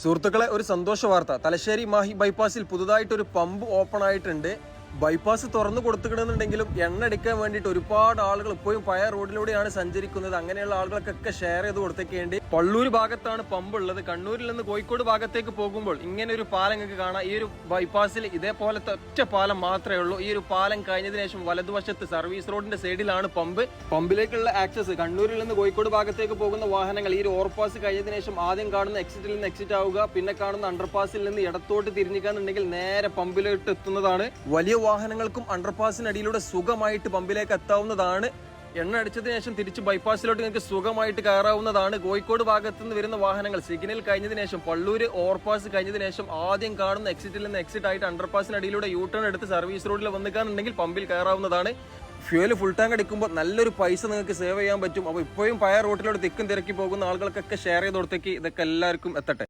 സുഹൃത്തുക്കളെ, ഒരു സന്തോഷ വാർത്ത. തലശ്ശേരി മാഹി ബൈപ്പാസിൽ പുതുതായിട്ടൊരു പമ്പ് ഓപ്പൺ ആയിട്ടുണ്ട്. ബൈപ്പാസ് തുറന്നു കൊടുത്തിട്ടുണ്ടെങ്കിലും എണ്ണ അടിക്കാൻ വേണ്ടിയിട്ട് ഒരുപാട് ആളുകൾ ഇപ്പോഴും പഴയ റോഡിലൂടെയാണ് സഞ്ചരിക്കുന്നത്. അങ്ങനെയുള്ള ആളുകൾക്കൊക്കെ ഷെയർ ചെയ്ത് കൊടുത്തേക്കേണ്ടി. പള്ളൂർ ഭാഗത്താണ് പമ്പ് ഉള്ളത്. കണ്ണൂരിൽ നിന്ന് കോഴിക്കോട് ഭാഗത്തേക്ക് പോകുമ്പോൾ ഇങ്ങനെ ഒരു പാലം നിങ്ങൾക്ക് കാണാം. ഈ ഒരു ബൈപ്പാസിൽ ഇതേപോലത്തെ ഒറ്റ പാലം മാത്രമേ ഉള്ളൂ. ഈ ഒരു പാലം കഴിഞ്ഞതിന് ശേഷം വലതുവശത്ത് സർവീസ് റോഡിന്റെ സൈഡിലാണ് പമ്പ്. പമ്പിലേക്കുള്ള ആക്സസ് കണ്ണൂരിൽ നിന്ന് കോഴിക്കോട് ഭാഗത്തേക്ക് പോകുന്ന വാഹനങ്ങൾ ഈ ഒരു ഓവർപാസ് കഴിഞ്ഞതിന് ശേഷം ആദ്യം കാണുന്ന എക്സിറ്റിൽ നിന്ന് എക്സിറ്റ് ആവുക, പിന്നെ കാണുന്ന അണ്ടർപാസിൽ നിന്ന് ഇടത്തോട്ട് തിരിഞ്ഞിക്കാന്നുണ്ടെങ്കിൽ നേരെ പമ്പിലോട്ട് എത്തുന്നതാണ്. വലിയ വാഹനങ്ങൾക്കും അണ്ടർപാസിനടിയിലൂടെ സുഖമായിട്ട് പമ്പിലേക്ക് എത്താവുന്നതാണ്. എണ്ണ അടിച്ചതിന് ശേഷം തിരിച്ച് ബൈപ്പാസിലോട്ട് നിങ്ങൾക്ക് സുഖമായിട്ട് കയറാവുന്നതാണ്. കോഴിക്കോട് ഭാഗത്ത് നിന്ന് വരുന്ന വാഹനങ്ങൾ സിഗ്നൽ കഴിഞ്ഞതിന് ശേഷം പള്ളൂര് ഓവർപാസ് കഴിഞ്ഞതിന് ശേഷം ആദ്യം കാണുന്ന എക്സിറ്റിൽ നിന്ന് എക്സിറ്റ് ആയിട്ട് അണ്ടർപാസിനടിയിലൂടെ യൂ ടേൺ എടുത്ത് സർവീസ് റോഡിൽ വന്നിക്കാന്നുണ്ടെങ്കിൽ പമ്പിൽ കയറാവുന്നതാണ്. ഫ്യൂല് ഫുൾ ടാങ്ക് അടിക്കുമ്പോൾ നല്ലൊരു പൈസ നിങ്ങൾക്ക് സേവ് ചെയ്യാൻ പറ്റും. അപ്പോൾ ഇപ്പോഴും പഴയ റോട്ടിലൂടെ തിക്കും തിരക്കി പോകുന്ന ആളുകൾക്കൊക്കെ ഷെയർ ചെയ്ത് കൊടുത്തേക്ക് ഇതൊക്കെ എല്ലാവർക്കും എത്തട്ടെ.